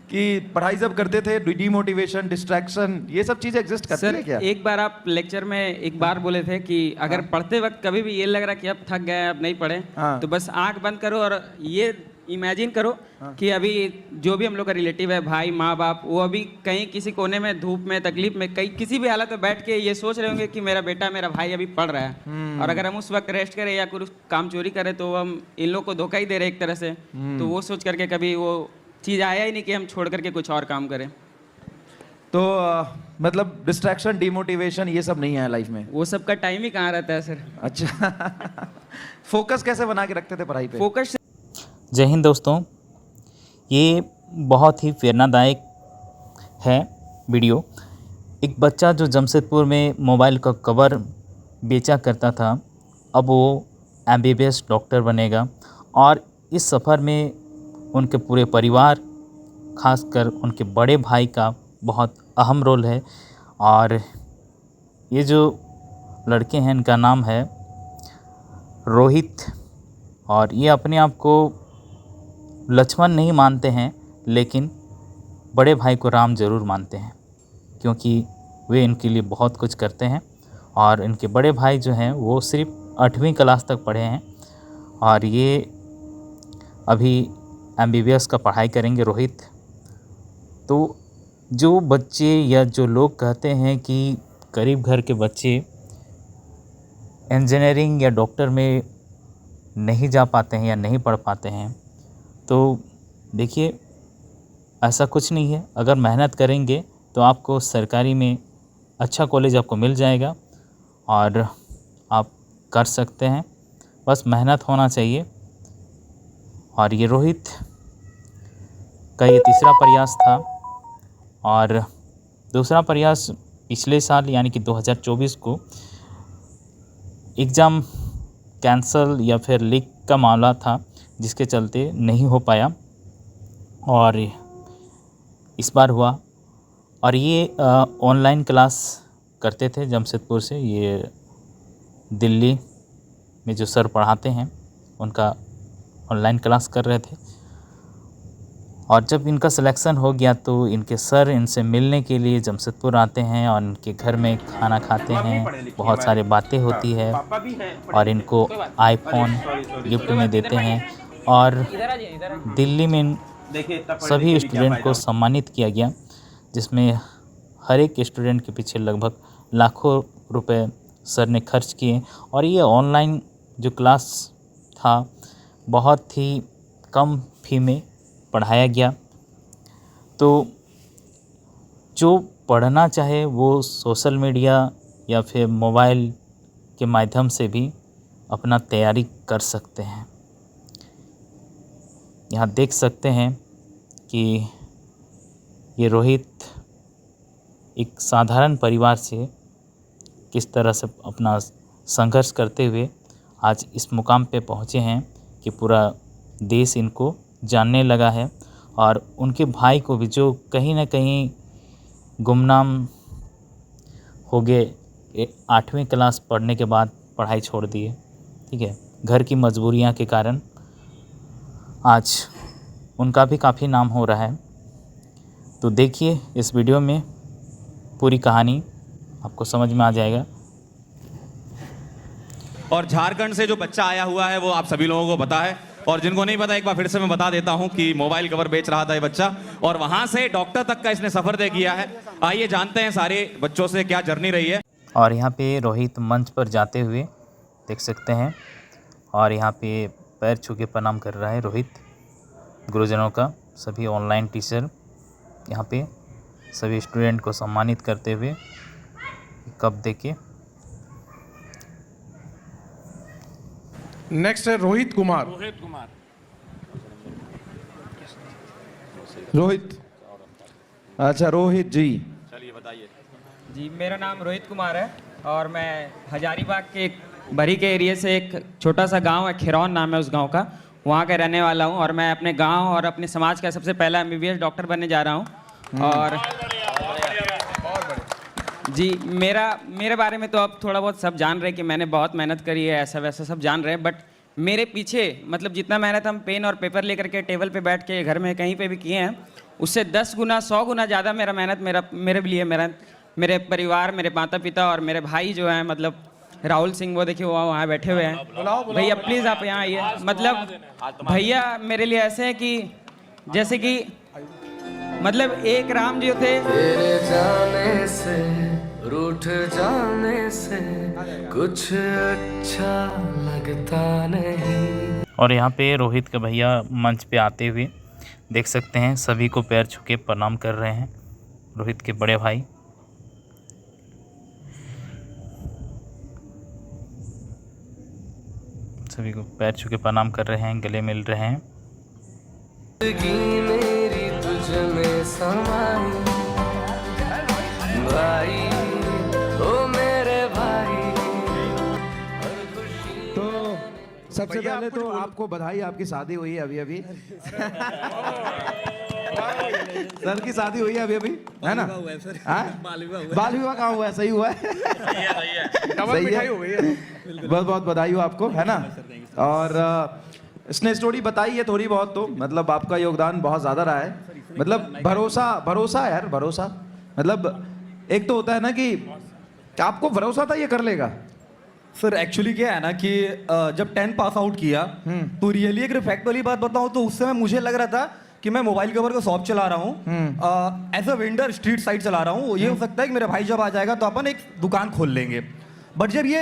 कि पढ़ाई जब करते थे डिमोटिवेशन, डिस्ट्रैक्शन, ये सब चीजें एग्जिस्ट करती सर है क्या? एक बार आप लेक्चर में एक बार बोले थे कि अगर पढ़ते वक्त कभी भी ये लग रहा कि अब थक गए अब नहीं पढ़े हाँ। तो बस आंख बंद करो और ये इमेजिन करो कि अभी जो भी हम लोग का रिलेटिव है, भाई माँ बाप, वो अभी कहीं किसी कोने में धूप में तकलीफ में कहीं किसी भी हालत में बैठ के ये सोच रहे होंगे कि मेरा बेटा मेरा भाई अभी पढ़ रहा है, और अगर हम उस वक्त रेस्ट करें या कुछ काम चोरी करें तो हम इन लोग को धोखा ही दे रहे एक तरह से। तो वो सोच करके कभी वो चीज़ आया ही नहीं कि हम छोड़ करके कुछ और काम करें। तो मतलब डिस्ट्रैक्शन, डिमोटिवेशन ये सब नहीं है लाइफ में? वो सब का टाइम ही कहाँ रहता है सर। अच्छा। फोकस कैसे बना के रखते थे पढ़ाई पे? फोकस जय हिंद दोस्तों, ये बहुत ही प्रेरणादायक है वीडियो। एक बच्चा जो जमशेदपुर में मोबाइल का कवर बेचा करता था, अब वो MBBS डॉक्टर बनेगा। और इस सफ़र में उनके पूरे परिवार, खासकर उनके बड़े भाई का बहुत अहम रोल है। और ये जो लड़के हैं इनका नाम है रोहित, और ये अपने आप को लक्ष्मण नहीं मानते हैं, लेकिन बड़े भाई को राम ज़रूर मानते हैं, क्योंकि वे इनके लिए बहुत कुछ करते हैं। और इनके बड़े भाई जो हैं वो सिर्फ 8वीं क्लास तक पढ़े हैं, और ये अभी MBBS का पढ़ाई करेंगे रोहित। तो जो बच्चे या जो लोग कहते हैं कि गरीब घर के बच्चे इंजीनियरिंग या डॉक्टर में नहीं जा पाते हैं या नहीं पढ़ पाते हैं, तो देखिए ऐसा कुछ नहीं है। अगर मेहनत करेंगे तो आपको सरकारी में अच्छा कॉलेज आपको मिल जाएगा और आप कर सकते हैं, बस मेहनत होना चाहिए। और ये रोहित का ये तीसरा प्रयास था, और दूसरा प्रयास पिछले साल यानी कि 2024 को एग्ज़ाम कैंसल या फिर लीक का मामला था, जिसके चलते नहीं हो पाया, और इस बार हुआ। और ये ऑनलाइन क्लास करते थे जमशेदपुर से। ये दिल्ली में जो सर पढ़ाते हैं उनका ऑनलाइन क्लास कर रहे थे। और जब इनका सिलेक्शन हो गया तो इनके सर इनसे मिलने के लिए जमशेदपुर आते हैं और इनके घर में खाना खाते हैं, बहुत सारी बातें होती है, और इनको आईफोन गिफ्ट में देते हैं। और दिल्ली में सभी स्टूडेंट को सम्मानित किया गया, जिसमें हर एक स्टूडेंट के पीछे लगभग लाखों रुपए सर ने खर्च किए। और ये ऑनलाइन जो क्लास था बहुत ही कम फी में पढ़ाया गया। तो जो पढ़ना चाहे वो सोशल मीडिया या फिर मोबाइल के माध्यम से भी अपना तैयारी कर सकते हैं। यहाँ देख सकते हैं कि ये रोहित एक साधारण परिवार से किस तरह से अपना संघर्ष करते हुए आज इस मुकाम पे पहुँचे हैं कि पूरा देश इनको जानने लगा है। और उनके भाई को भी, जो कहीं ना कहीं गुमनाम हो गए 8वीं क्लास पढ़ने के बाद, पढ़ाई छोड़ दिए, ठीक है, घर की मजबूरियां के कारण, आज उनका भी काफ़ी नाम हो रहा है। तो देखिए इस वीडियो में पूरी कहानी, आपको समझ में आ जाएगा। और झारखंड से जो बच्चा आया हुआ है वो आप सभी लोगों को पता है, और जिनको नहीं पता एक बार फिर से मैं बता देता हूं कि मोबाइल कवर बेच रहा था ये बच्चा, और वहां से डॉक्टर तक का इसने सफर तय किया है। आइए जानते हैं सारे बच्चों से क्या जर्नी रही है। और यहाँ पे रोहित मंच पर जाते हुए देख सकते हैं, और यहाँ पे पैर छू के प्रणाम कर रहा है रोहित गुरुजनों का। सभी ऑनलाइन टीचर यहाँ पे सभी स्टूडेंट को सम्मानित करते हुए कप देके। नेक्स्ट है रोहित कुमार। रोहित, अच्छा रोहित जी, चलिए बताइए। जी, मेरा नाम रोहित कुमार है और मैं हजारीबाग के एक बरी के एरिया से, एक छोटा सा गांव है, खिरौन नाम है उस गांव का, वहाँ का रहने वाला हूँ। और मैं अपने गांव और अपने समाज का सबसे पहला MBBS डॉक्टर बनने जा रहा हूँ। और जी, मेरे बारे में तो अब थोड़ा बहुत सब जान रहे हैं कि मैंने बहुत मेहनत करी है, ऐसा वैसा सब जान रहे हैं, बट मेरे पीछे मतलब जितना मेहनत हम पेन और पेपर लेकर के टेबल पे बैठ के घर में कहीं पे भी किए हैं, उससे 10 गुना 100 गुना ज़्यादा मेरा मेहनत मेरे लिए मेरे परिवार, मेरे माता पिता और मेरे भाई जो हैं, मतलब राहुल सिंह, वो देखिए वो वहाँ बैठे हुए हैं। भैया प्लीज़ आप यहाँ आइए। मतलब भैया मेरे लिए ऐसे हैं कि जैसे कि मतलब एक राम जी थे। तेरे जाने से रूठ जाने से कुछ अच्छा लगता नहीं। और यहाँ पे रोहित के भैया मंच पे आते हुए देख सकते हैं, सभी को पैर छू के प्रणाम कर रहे हैं। रोहित के बड़े भाई सभी को पैर छू के प्रणाम कर रहे हैं, गले मिल रहे हैं। जिंदगी मेरी तुझ में समाई भाई, ओ मेरे भाई। तो सबसे पहले तो आपको बधाई, आपकी शादी हुई है अभी अभी। सर की शादी हुई है अभी अभी, है ना? बाल विवाह कहाँ हुआ है? सही हुआ है? सही है। बहुत बहुत बधाई हो आपको, है ना? और इसने स्टोरी बताई है थोड़ी बहुत, तो मतलब आपका योगदान बहुत ज़्यादा रहा है। मतलब भरोसा यार, भरोसा। मतलब एक तो होता है ना कि आपको भरोसा था ये कर लेगा। सर एक्चुअली क्या है ना कि जब 10 पास आउट किया तो रियली एक फैक्ट वाली बात बताऊं तो उस समय मुझे लग रहा था कि मैं मोबाइल कवर का शॉप चला रहा हूँ, as a vendor street side चला रहा हूँ। ये हो सकता है कि मेरा भाई जब आ जाएगा तो अपन एक दुकान खोल लेंगे। बट जब ये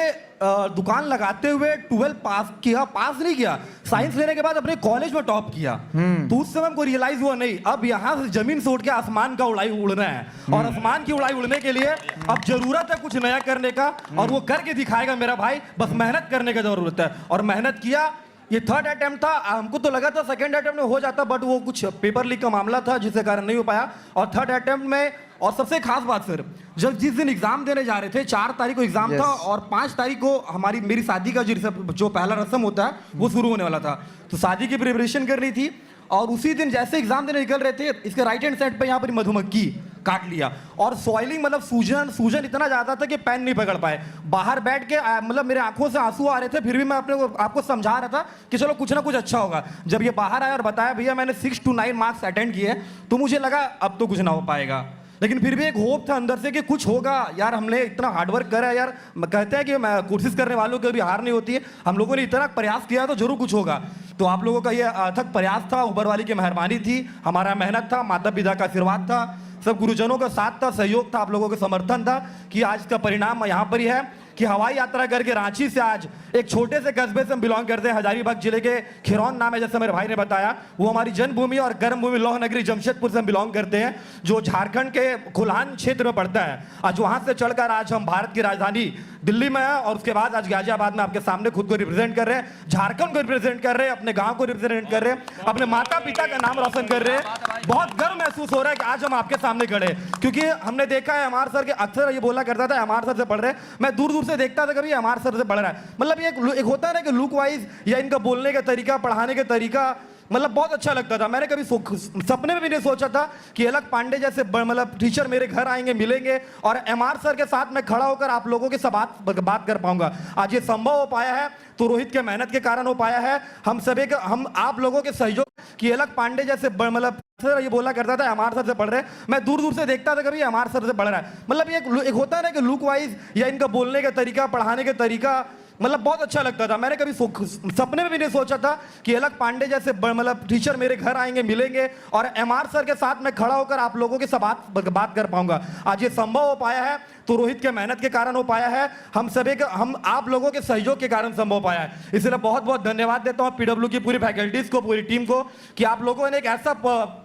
दुकान लगाते हुए 12 पास नहीं किया, साइंस लेने के बाद अपने कॉलेज में टॉप किया, तो उस समय हमको रियलाइज हुआ नहीं, अब यहाँ से जमीन से उठ के आसमान का उड़ना है। और आसमान की उड़ने के लिए अब जरूरत है कुछ नया करने का, और वो करके दिखाएगा मेरा भाई। बस मेहनत करने की जरूरत है, और मेहनत किया। ये 3rd अटेम्प्ट था, हमको तो लगा था 2nd अटेम्प्ट में हो जाता, बट वो कुछ पेपर लीक का मामला था जिसके कारण नहीं हो पाया। और 3rd अटेम्प्ट में, और सबसे खास बात सर, जब जिस दिन एग्जाम देने जा रहे थे, 4 तारीख को एग्जाम था और 5 तारीख को मेरी शादी का जो पहला रस्म होता है वो शुरू होने वाला था। तो शादी की प्रिपरेशन करनी थी, और उसी दिन जैसे एग्जाम देने निकल रहे थे, इसके राइट हैंड साइड पे यहाँ पर मधुमक्खी काट लिया, और सॉइलिंग मतलब सूजन इतना ज्यादा था कि पेन नहीं पकड़ पाए। बाहर बैठ के मतलब मेरे आंखों से आंसू आ रहे थे, फिर भी मैं आपको समझा रहा था कि चलो कुछ ना कुछ अच्छा होगा। जब ये बाहर आया और बताया भैया मैंने 6 to 9 मार्क्स अटेंड किए, तो मुझे लगा अब तो कुछ ना हो पाएगा। लेकिन फिर भी एक होप था अंदर से कि कुछ होगा यार, हमने इतना हार्डवर्क करा है यार। कहते हैं कि कोशिश करने वालों की कभी हार नहीं होती है, हम लोगों ने इतना प्रयास किया तो जरूर कुछ होगा। तो आप लोगों का ये अथक प्रयास था, ऊपर वाली की मेहरबानी थी, हमारा मेहनत था, माता पिता का आशीर्वाद था, सब गुरुजनों का साथ था, सहयोग था, आप लोगों का समर्थन था कि आज का परिणाम यहाँ पर ही है कि हवाई यात्रा करके रांची से आज एक छोटे से कस्बे से हम बिलोंग करते हैं, हजारीबाग जिले के खिरौन नाम है, जैसे मेरे भाई ने बताया, वो हमारी जन्मभूमि और कर्मभूमि लौह नगरी जमशेदपुर से हम बिलोंग करते हैं, जो झारखंड के खुलान क्षेत्र में पड़ता है। आज वहां से चलकर आज हम भारत की राजधानी दिल्ली में है, और उसके बाद आज गाजियाबाद में आपके सामने खुद को रिप्रेजेंट कर रहे हैं, झारखंड को रिप्रेजेंट कर रहे हैं, अपने गाँव को रिप्रेजेंट कर रहे हैं, अपने माता पिता का नाम रोशन कर रहे हैं। बहुत गर्व महसूस हो रहा है कि आज हम आपके सामने खड़े, क्योंकि हमने देखा है एमआर सर के, अक्सर ये बोला करता था एमआर सर से पढ़ रहे, मैं दूर दूर से देखता था कभी एमआर सर से पढ़ रहा है। मतलब ये एक होता है ना कि लुक वाइज या इनका बोलने का तरीका, पढ़ाने का तरीका, मतलब बहुत अच्छा लगता था। मैंने कभी सपने में भी नहीं सोचा था कि अलग पांडे जैसे मतलब टीचर मेरे घर आएंगे, मिलेंगे, और एमआर सर के साथ मैं खड़ा होकर आप लोगों के साथ बात कर पाऊंगा। आज ये संभव हो पाया है तो रोहित के मेहनत के कारण हो पाया है, हम आप लोगों के सहयोग कि अलग पांडे जैसे मतलब ये बोला करता था एमआर सर से पढ़ रहे, मैं दूर दूर से देखता था कभी एमआर सर से पढ़ रहा है। मतलब ये एक होता है ना कि लुक वाइज या इनका बोलने का तरीका, पढ़ाने का तरीका, मतलब बहुत अच्छा लगता था। मैंने कभी सपने में भी नहीं सोचा था कि अलग पांडे जैसे मतलब टीचर मेरे घर आएंगे, मिलेंगे, और एमआर सर के साथ मैं खड़ा होकर आप लोगों के साथ बात कर पाऊंगा। आज ये संभव हो पाया है तो रोहित के मेहनत के कारण हो पाया है, हम आप लोगों के सहयोग के कारण संभव पाया है। इसलिए बहुत बहुत धन्यवाद देता हूँ पीडब्ल्यू की पूरी फैकल्टीज को, पूरी टीम को, कि आप लोगों ने एक ऐसा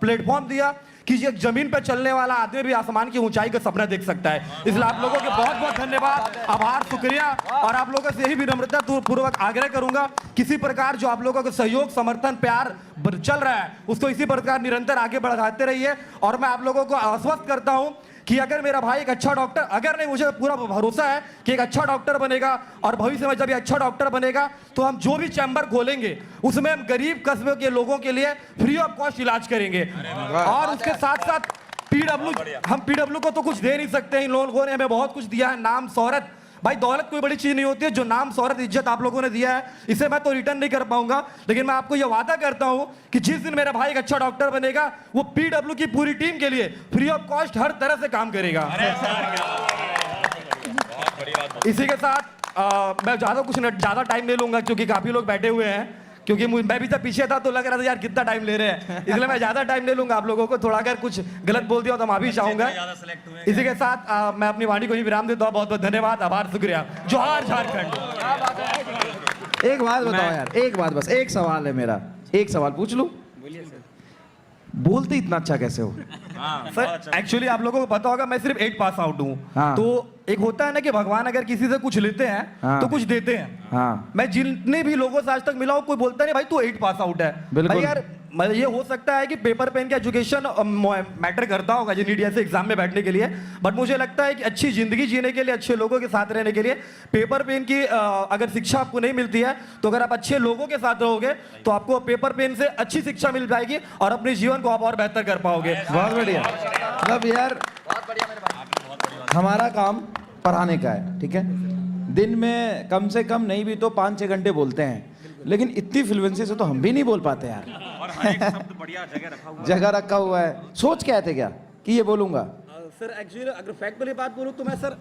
प्लेटफॉर्म दिया कि ये जमीन पर चलने वाला आदमी भी आसमान की ऊंचाई का सपना देख सकता है। इसलिए आप लोगों के बहुत बहुत धन्यवाद, आभार, शुक्रिया, और आप लोगों से यही विनम्रता पूर्वक आग्रह करूंगा, किसी प्रकार जो आप लोगों का सहयोग, समर्थन, प्यार चल रहा है उसको इसी प्रकार निरंतर आगे बढ़ाते रहिए। और मैं आप लोगों को आश्वस्त करता हूं कि अगर मेरा भाई एक अच्छा डॉक्टर, अगर नहीं, मुझे पूरा भरोसा है कि एक अच्छा डॉक्टर बनेगा, और भविष्य में जब ये अच्छा डॉक्टर बनेगा तो हम जो भी चैम्बर खोलेंगे उसमें हम गरीब कस्बे के लोगों के लिए फ्री ऑफ कॉस्ट इलाज करेंगे। और उसके साथ साथ पीडब्ल्यू, हम पीडब्ल्यू को तो कुछ दे नहीं सकते, इन लोगों ने हमें बहुत कुछ दिया है, नाम, शोहरत, भाई दौलत कोई बड़ी चीज नहीं होती है, जो नाम शोहरत इज्जत आप लोगों ने दिया है इसे मैं तो रिटर्न नहीं कर पाऊंगा, लेकिन मैं आपको यह वादा करता हूं कि जिस दिन मेरा भाई एक अच्छा डॉक्टर बनेगा वो पीडब्ल्यू की पूरी टीम के लिए फ्री ऑफ कॉस्ट हर तरह से काम करेगा। इसी के साथ मैं ज्यादा टाइम ले लूंगा क्योंकि काफी लोग बैठे हुए हैं, क्योंकि मैं भी जब पीछे था तो लग रहा था यार कितना टाइम ले रहे हैं, इसलिए मैं ज्यादा टाइम ले लूंगा आप लोगों को। थोड़ा अगर कुछ गलत बोल दिया तो माफी चाहूंगा। इसी के साथ मैं अपनी वाणी को ही विराम देता हूँ। बहुत बहुत धन्यवाद, आभार, शुक्रिया। जोहार झारखंड। एक बात बताओ यार, एक बात, बस एक सवाल है मेरा, एक सवाल पूछ लूं? बोलिए सर। बोलते इतना अच्छा कैसे हो? सर एक्चुअली आप लोगों को पता होगा मैं सिर्फ 8 पास आउट हूँ। हाँ। तो एक होता है ना कि भगवान अगर किसी से कुछ लेते हैं हाँ। तो कुछ देते हैं। हाँ। मैं जितने भी लोगों से आज तक मिला हूं कोई बोलता नहीं भाई तू 8 पास आउट है। बिल्कुल। भाई यार ये हो सकता है कि पेपर पेन का एजुकेशन मैटर करता होगा जी नीट जैसे एग्जाम में बैठने के लिए, बट मुझे लगता है कि अच्छी जिंदगी जीने के लिए, अच्छे लोगों के साथ रहने के लिए पेपर पेन की अगर शिक्षा आपको नहीं मिलती है तो अगर आप अच्छे लोगों के साथ रहोगे तो आपको पेपर पेन से अच्छी शिक्षा मिल जाएगी और अपने जीवन को आप और बेहतर कर पाओगे। बहुत बढ़िया। मतलब यार हमारा काम पढ़ाने का है, ठीक है? दिन में कम से कम नहीं भी तो 5-6 घंटे बोलते हैं, लेकिन इतनी फ्लुएंसी से तो हम भी नहीं बोल पाते यार। और हर एक शब्द बढ़िया जगह रखा हुआ है। सोच क्या थे क्या कि ये बोलूंगा? सर एक्चुअली अगर फैक्ट वाली बात बोलूँ तो मैं सर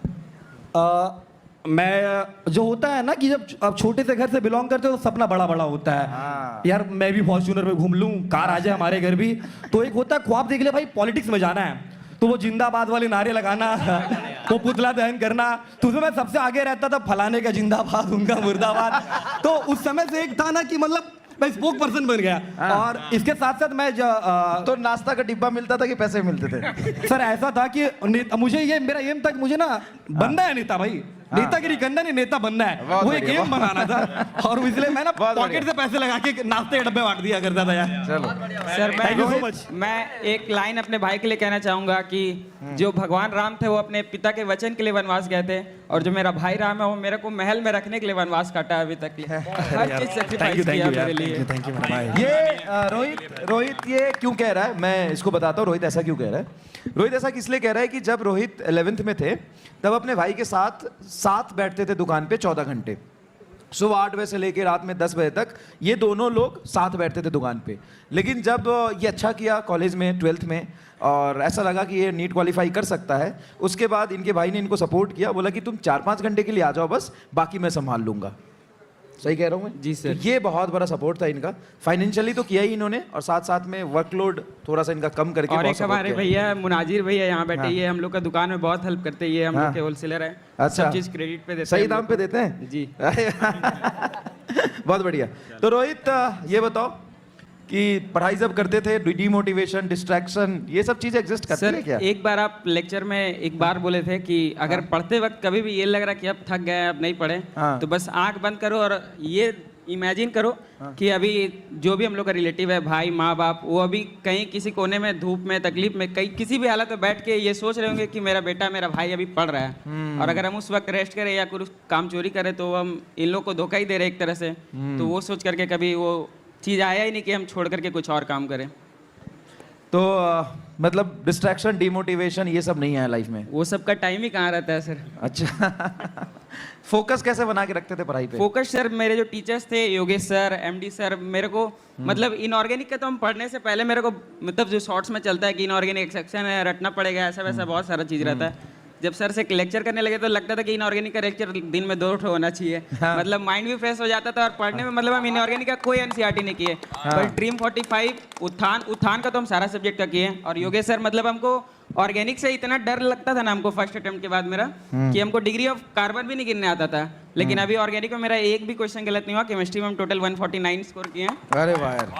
मैं जो होता है ना कि जब आप छोटे से घर से बिलोंग करते हो तो सपना बड़ा बड़ा होता है। हाँ। यार मैं भी फॉर्च्यूनर में घूम लूं, कार आ जाए हमारे घर भी, तो एक होता है ख्वाब देख ले भाई पॉलिटिक्स में जाना है तो वो जिंदाबाद वाले नारे लगाना, वो पुतला दहन करना, तो उसमें मैं सबसे आगे रहता था, फलाने का जिंदाबाद उनका मुर्दाबाद। तो उस समय से एक था ना कि मतलब मैं स्पोक पर्सन बन गया। और इसके साथ साथ मैं तो नाश्ता का डिब्बा मिलता था कि पैसे मिलते थे? सर ऐसा था कि मुझे ये मेरा एम था कि मुझे ना बनना है नेता भाई, नेतागिरी करना नहीं, नेता बनना है, वो एक एम बनाना था और इसलिए मैं ना पॉकेट से पैसे लगा के नाश्ते के डब्बे बांट दिया करता था यार। चलो sir Thank you so much. मैं एक लाइन अपने भाई के लिए कहना चाहूंगा कि जो भगवान राम थे वो अपने पिता के वचन के लिए वनवास गए थे, और जो मेरा भाई राम है वो मेरे को महल में रखने के लिए वनवास काटा है अभी तक के लिए। हर चीज सेक्रीफाइस किया मेरे लिए। थैंक यू मेरा भाई। ये रोहित ये क्यों कह रहा है, मैं इसको बताता हूँ रोहित ऐसा क्यों कह रहा है। रोहित ऐसा किस लिए कह रहा है कि जब रोहित 11th में थे तब अपने भाई के साथ बैठते थे दुकान पे 14 घंटे, सुबह 8 बजे से लेकर रात में 10 बजे तक ये दोनों लोग साथ बैठते थे दुकान पे। लेकिन जब ये अच्छा किया कॉलेज में 12th में और ऐसा लगा कि ये नीट क्वालिफाई कर सकता है, उसके बाद इनके भाई ने इनको सपोर्ट किया, बोला कि तुम 4-5 घंटे के लिए आ जाओ बस, बाकी मैं संभाल लूंगा। सही कह रहा हूँ मैं? जी सर। तो ये बहुत बड़ा सपोर्ट था इनका, फाइनेंशियली तो किया ही इन्होंने और साथ साथ में वर्कलोड थोड़ा सा इनका कम करके और बहुत एक support हमारे किया। भैया मुनाजिर भैया यहाँ बैठे, हाँ। ये हम लोग का दुकान में बहुत हेल्प करते हैं, ये हम हाँ। लोग के होलसेलर है। अच्छा। सब चीज क्रेडिट पे देते हैं सही हम दाम लोग पे को। देते हैं जी। बहुत बढ़िया। तो रोहित ये बताओ कि पढ़ाई जब करते थे डीमोटिवेशन, डिस्ट्रैक्शन, ये सब चीजें एग्जिस्ट करती सर है क्या? एक बार आप लेक्चर में एक बार बोले थे कि अगर पढ़ते वक्त कभी भी ये लग रहा कि अब थक गए अब नहीं पढ़े, हाँ। तो बस आंख बंद करो और ये इमेजिन करो कि अभी जो भी हम लोग का रिलेटिव है, भाई माँ बाप, वो अभी कहीं किसी कोने में धूप में तकलीफ में कहीं किसी भी हालत में बैठ के ये सोच रहे होंगे कि मेरा बेटा मेरा भाई अभी पढ़ रहा है, और अगर हम उस वक्त रेस्ट करें या कुछ काम चोरी करें तो हम इन लोग को धोखा ही दे रहे एक तरह से। तो वो सोच करके कभी वो चीज़ आया ही नहीं कि हम छोड़ करके कुछ और काम करें। तो मतलब डिस्ट्रैक्शन, डिमोटिवेशन ये सब नहीं है लाइफ में? वो सब का टाइम ही कहाँ रहता है सर। अच्छा। फोकस कैसे बना के रखते थे पढ़ाई पे? फोकस सर मेरे जो टीचर्स थे, योगेश सर, एमडी सर, मेरे को मतलब इनऑर्गेनिक का तो हम पढ़ने से पहले मेरे को मतलब जो शॉर्ट्स में चलता है कि इनऑर्गेनिक सेक्शन है, रटना पड़ेगा, ऐसा वैसा बहुत सारा चीज़ रहता है। जब सर से लेक्चर करने लगे तो लगता था कि इनऑर्गेनिक का लेक्चर दिन में 2 होना चाहिए। मतलब माइंड भी फ्रेश हो जाता था और पढ़ने में मतलब हम इनऑर्गेनिक का कोई एनसीईआरटी नहीं किए, पर ड्रीम 45 उत्थान का तो हम सारा सब्जेक्ट का किए। और योगेश सर मतलब हमको ऑर्गेनिक से इतना डर लगता था ना हमको फर्स्ट अटेम्प्ट के बाद मेरा, कि हमको डिग्री ऑफ कार्बन भी नहीं गिनने आता था, लेकिन अभी ऑर्गेनिक में मेरा एक भी क्वेश्चन गलत नहीं हुआ। केमिस्ट्री में हम टोटल 149 स्कोर किए हैं अरे वाह यार।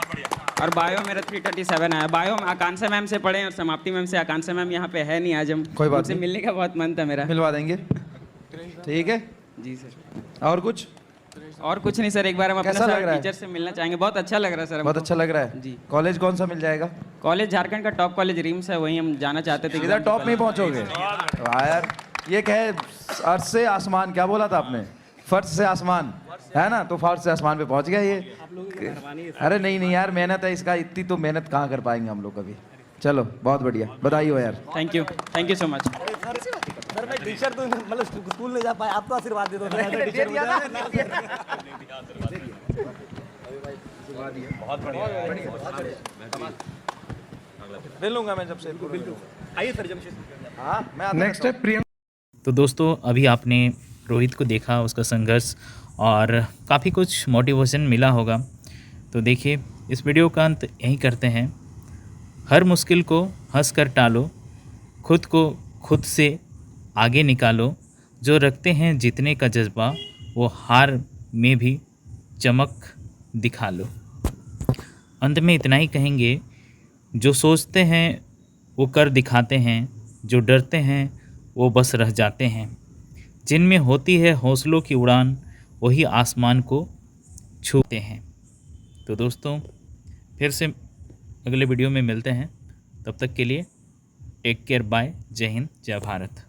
और बायो मेरा 337 आया। बायो हम आकांक्षा मैम से पढ़े और समाप्ति मैम से। आकांक्षा मैम यहाँ पे है नहीं आज, हम कोई बात उनसे नहीं। मिलने का बहुत मन था मेरा। मिलवा देंगे, ठीक है। जी सर। और कुछ? और कुछ नहीं सर, एक बार हम अपने कैसा लग सर रहा है? टीचर से मिलना चाहेंगे। बहुत अच्छा लग रहा है सर। बहुत अच्छा लग रहा है जी। कॉलेज कौन सा मिल जाएगा? कॉलेज झारखंड का टॉप कॉलेज रिम्स है, वहीं हम जाना चाहते थे। इधर टॉप में ही पहुंचोगे? वाह यार, ये कहे अर्थ से आसमान, क्या बोला था आपने? फर्श से आसमान है ना, तो फर्श से आसमान पे पहुंच गया ये। अरे नहीं नहीं यार, मेहनत है इसका, इतनी तो मेहनत कहाँ कर पाएंगे हम लोग कभी। चलो बहुत बढ़िया, बधाई हो यार। Thank you so much. Teacher तो मतलब स्कूल नहीं जा पाए, आप तो आशीर्वाद दे दो। ले लूंगा मैं जब से। बिल्कुल आइए सर जमशेद। हाँ मैं नेक्स्ट है प्रियंका। तो दोस्तों अभी आपने रोहित को देखा, उसका संघर्ष, और काफ़ी कुछ मोटिवेशन मिला होगा। तो देखिए इस वीडियो का अंत यहीं करते हैं। हर मुश्किल को हंस कर टालो, खुद को खुद से आगे निकालो, जो रखते हैं जीतने का जज्बा वो हार में भी चमक दिखा लो। अंत में इतना ही कहेंगे, जो सोचते हैं वो कर दिखाते हैं, जो डरते हैं वो बस रह जाते हैं, जिनमें होती है हौसलों की उड़ान वही आसमान को छूते हैं। तो दोस्तों फिर से अगले वीडियो में मिलते हैं, तब तक के लिए टेक केयर, बाय, जय हिंद, जय भारत।